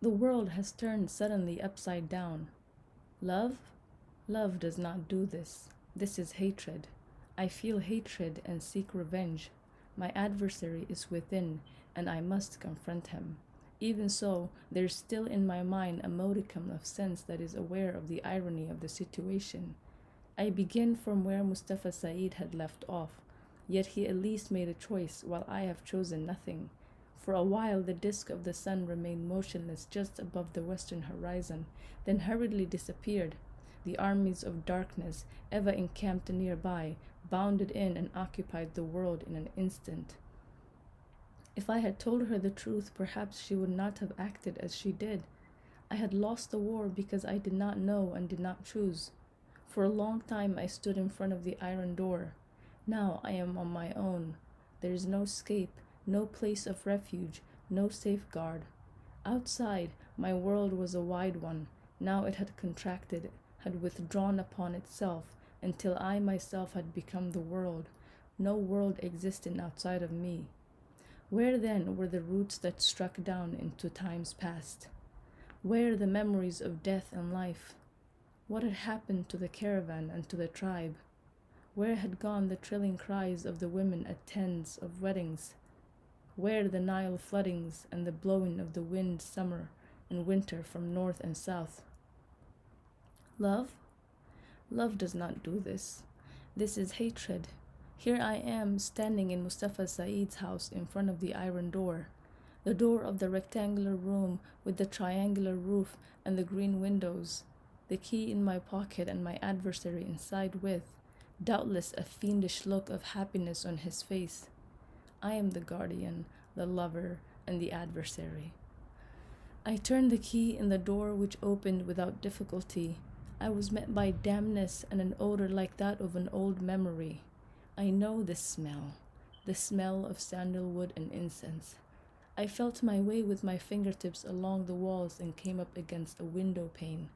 The world has turned suddenly upside down. Love? Love does not do this. This is hatred. I feel hatred and seek revenge. My adversary is within, and I must confront him. Even so, there's still in my mind a modicum of sense that is aware of the irony of the situation. I begin from where Mustafa Said had left off, yet he at least made a choice while I have chosen nothing. For a while, the disk of the sun remained motionless just above the western horizon, then hurriedly disappeared. The armies of darkness, ever encamped nearby, bounded in and occupied the world in an instant. If I had told her the truth, perhaps she would not have acted as she did. I had lost the war because I did not know and did not choose. For a long time I stood in front of the iron door. Now I am on my own. There is no escape, no place of refuge, no safeguard. Outside, my world was a wide one. Now it had contracted, had withdrawn upon itself, until I myself had become the world. No world existed outside of me. Where then were the roots that struck down into times past? Where the memories of death and life? What had happened to the caravan and to the tribe? Where had gone the trilling cries of the women at tents of weddings? Where the Nile floodings and the blowing of the wind summer and winter from north and south? Love? Love does not do this. This is hatred. Here I am standing in Mustafa Said's house in front of the iron door, the door of the rectangular room with the triangular roof and the green windows, the key in my pocket and my adversary inside with, doubtless, a fiendish look of happiness on his face. I am the guardian, the lover, and the adversary. I turned the key in the door, which opened without difficulty. I was met by dampness and an odor like that of an old memory. I know this smell, the smell of sandalwood and incense. I felt my way with my fingertips along the walls and came up against a window pane.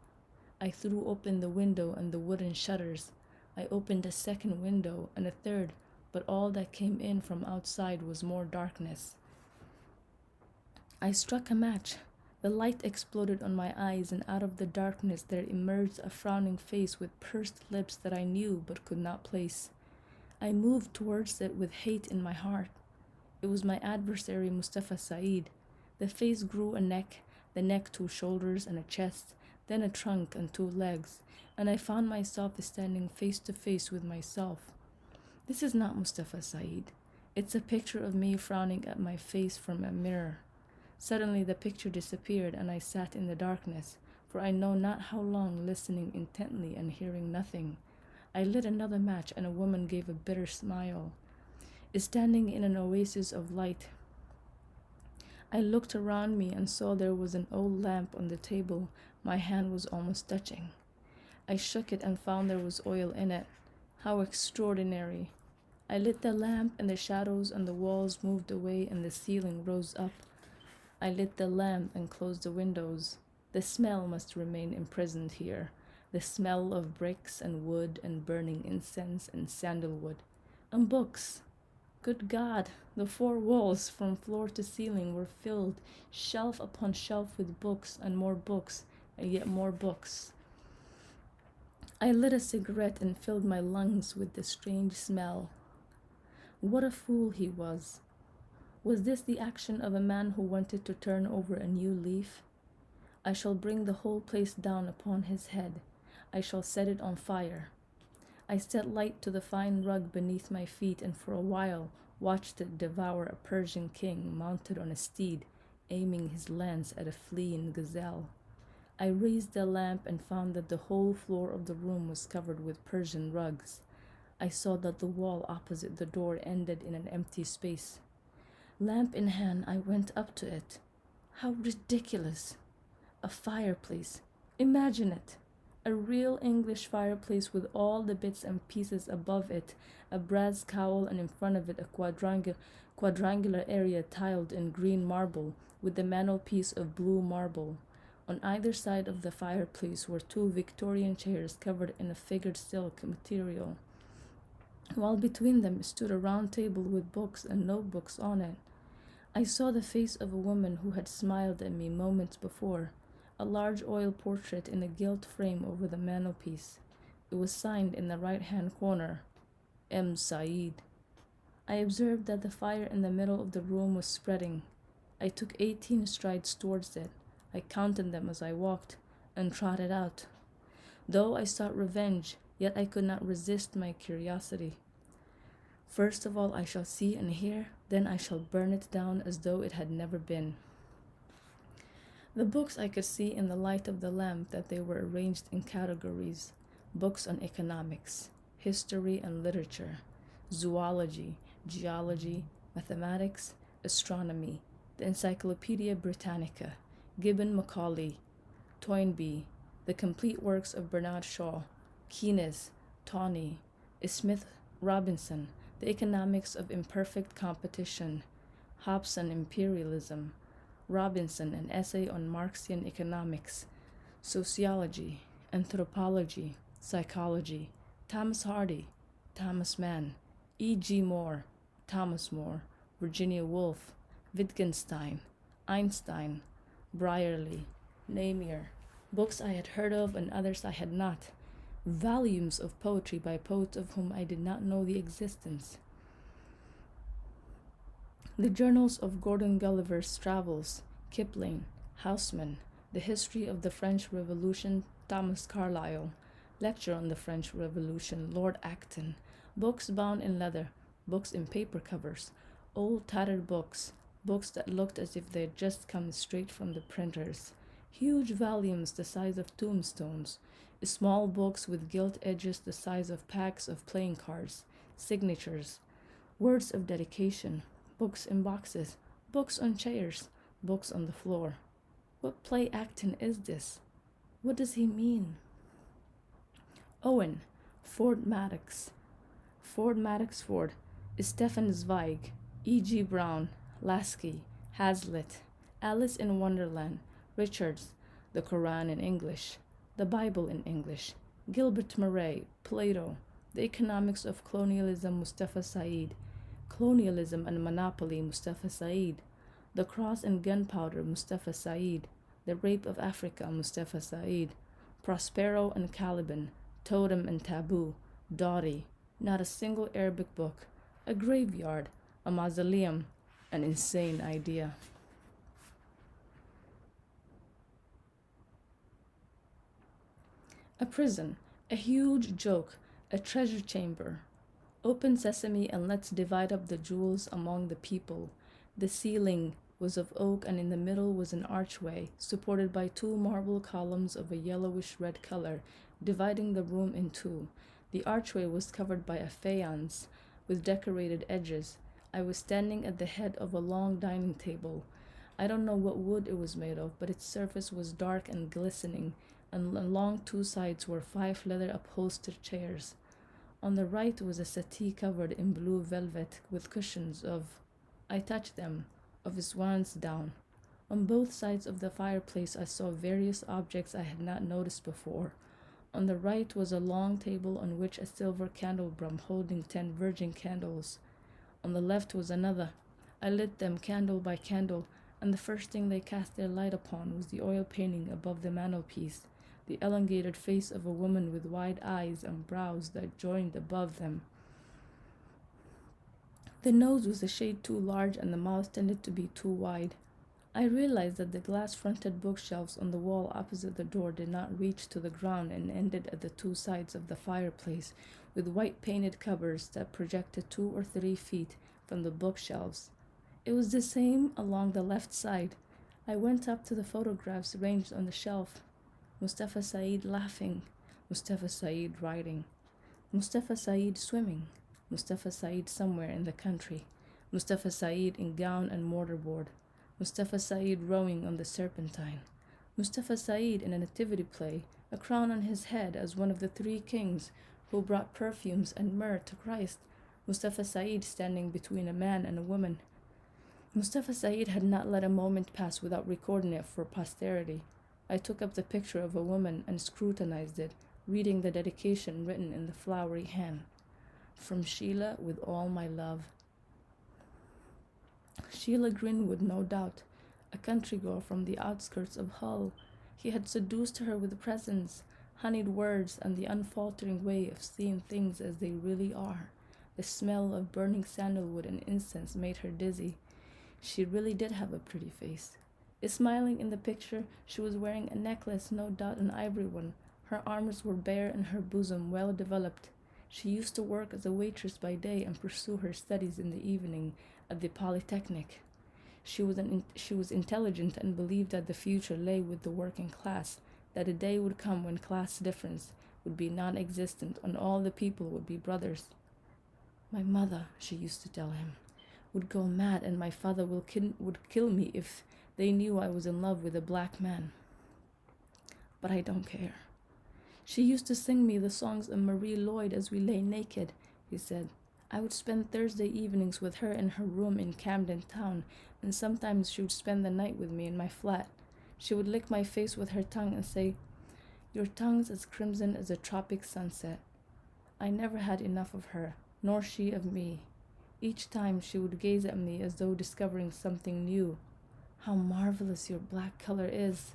I threw open the window and the wooden shutters. I opened a second window and a third, but all that came in from outside was more darkness. I struck a match. The light exploded on my eyes, and out of the darkness there emerged a frowning face with pursed lips that I knew but could not place. I moved towards it with hate in my heart. It was my adversary, Mustafa Said. The face grew a neck, the neck two shoulders and a chest, then a trunk and two legs, and I found myself standing face to face with myself. This is not Mustafa Said. It's a picture of me frowning at my face from a mirror. Suddenly the picture disappeared, and I sat in the darkness, for I know not how long, listening intently and hearing nothing. I lit another match, and a woman gave a bitter smile. Standing in an oasis of light, I looked around me and saw there was an old lamp on the table my hand was almost touching. I shook it and found there was oil in it. How extraordinary! I lit the lamp, and the shadows on the walls moved away and the ceiling rose up. I lit the lamp and closed the windows. The smell must remain imprisoned here, the smell of bricks and wood and burning incense and sandalwood. And books. Good God, the four walls from floor to ceiling were filled, shelf upon shelf, with books and yet more books. I lit a cigarette and filled my lungs with the strange smell. What a fool he was. Was this the action of a man who wanted to turn over a new leaf? I shall bring the whole place down upon his head. I shall set it on fire. I set light to the fine rug beneath my feet, and for a while watched it devour a Persian king mounted on a steed, aiming his lance at a fleeing gazelle. I raised the lamp and found that the whole floor of the room was covered with Persian rugs. I saw that the wall opposite the door ended in an empty space. Lamp in hand, I went up to it. How ridiculous! A fireplace. Imagine it! A real English fireplace with all the bits and pieces above it, a brass cowl, and in front of it a quadrangular area tiled in green marble, with the mantelpiece of blue marble. On either side of the fireplace were two Victorian chairs covered in a figured silk material, while between them stood a round table with books and notebooks on it. I saw the face of a woman who had smiled at me moments before, a large oil portrait in a gilt frame over the mantelpiece. It was signed in the right hand corner, M. Saeed. I observed that the fire in the middle of the room was spreading. I took 18 strides towards it. I counted them as I walked and trotted out. Though I sought revenge, yet I could not resist my curiosity. First of all I shall see and hear, then I shall burn it down as though it had never been. The books I could see in the light of the lamp that they were arranged in categories: books on economics, history and literature, zoology, geology, mathematics, astronomy, the Encyclopedia Britannica, Gibbon Macaulay, Toynbee, the complete works of Bernard Shaw, Keynes, Tawney, Smith Robinson, the economics of imperfect competition, Hobson Imperialism, Robinson, an essay on Marxian economics, sociology, anthropology, psychology, Thomas Hardy, Thomas Mann, E.G. Moore, Thomas More, Virginia Woolf, Wittgenstein, Einstein, Brierley, Namier, books I had heard of and others I had not, volumes of poetry by poets of whom I did not know the existence. The journals of Gordon Gulliver's Travels, Kipling, Haussmann, The History of the French Revolution, Thomas Carlyle, Lecture on the French Revolution, Lord Acton, books bound in leather, books in paper covers, old tattered books, books that looked as if they had just come straight from the printers, huge volumes the size of tombstones, small books with gilt edges the size of packs of playing cards, signatures, words of dedication, books in boxes, books on chairs, books on the floor. What play acting is this? What does he mean? Owen, Ford Madox, Ford, Stefan Zweig, E.G. Browne, Lasky, Hazlitt, Alice in Wonderland, Richards, The Koran in English, The Bible in English, Gilbert Murray, Plato, The Economics of Colonialism, Mustafa Said, Colonialism and Monopoly, Mustafa Said, The Cross and Gunpowder, Mustafa Said, The Rape of Africa, Mustafa Said, Prospero and Caliban, Totem and Taboo, Doughty, not a single Arabic book, a graveyard, a mausoleum, an insane idea. A prison, a huge joke, a treasure chamber. Open sesame and let's divide up the jewels among the people. The ceiling was of oak and in the middle was an archway, supported by two marble columns of a yellowish red color, dividing the room in two. The archway was covered by a faience with decorated edges. I was standing at the head of a long dining table. I don't know what wood it was made of, but its surface was dark and glistening, and along two sides were 5 leather upholstered chairs. On the right was a settee covered in blue velvet with cushions I touched them, of swan's down. On both sides of the fireplace I saw various objects I had not noticed before. On the right was a long table on which a silver candelabrum holding 10 virgin candles. On the left was another. I lit them candle by candle, and the first thing they cast their light upon was the oil painting above the mantelpiece, the elongated face of a woman with wide eyes and brows that joined above them. The nose was a shade too large and the mouth tended to be too wide. I realized that the glass-fronted bookshelves on the wall opposite the door did not reach to the ground and ended at the two sides of the fireplace, with white painted covers that projected 2 or 3 feet from the bookshelves. It was the same along the left side. I went up to the photographs ranged on the shelf. Mustafa Said laughing, Mustafa Said riding, Mustafa Said swimming, Mustafa Said somewhere in the country, Mustafa Said in gown and mortarboard, Mustafa Said rowing on the Serpentine, Mustafa Said in a nativity play, a crown on his head as one of the 3 kings who brought perfumes and myrrh to Christ, Mustafa Said standing between a man and a woman. Mustafa Said had not let a moment pass without recording it for posterity. I took up the picture of a woman and scrutinized it, reading the dedication written in the flowery hand. From Sheila with all my love. Sheila Greenwood, no doubt, a country girl from the outskirts of Hull. He had seduced her with presents, honeyed words, and the unfaltering way of seeing things as they really are. The smell of burning sandalwood and incense made her dizzy. She really did have a pretty face. Smiling in the picture, she was wearing a necklace, no doubt an ivory one. Her arms were bare and her bosom well developed. She used to work as a waitress by day and pursue her studies in the evening at the Polytechnic. She was intelligent and believed that the future lay with the working class, that a day would come when class difference would be non existent and all the people would be brothers. My mother, she used to tell him, would go mad and my father would kill me if they knew I was in love with a black man. But I don't care. She used to sing me the songs of Marie Lloyd as we lay naked, he said. I would spend Thursday evenings with her in her room in Camden Town, and sometimes she would spend the night with me in my flat. She would lick my face with her tongue and say, "Your tongue's as crimson as a tropic sunset." I never had enough of her, nor she of me. Each time she would gaze at me as though discovering something new. "How marvelous your black color is,"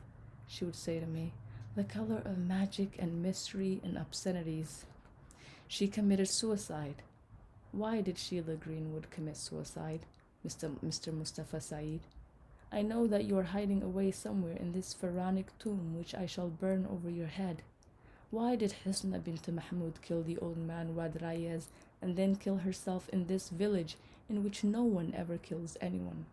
she would say to me, "the color of magic and mystery and obscenities." She committed suicide. Why did Sheila Greenwood commit suicide, Mr. Mustafa Said? I know that you are hiding away somewhere in this pharaonic tomb which I shall burn over your head. Why did Hisna bint Mahmud kill the old man Wad Rayez and then kill herself in this village in which no one ever kills anyone?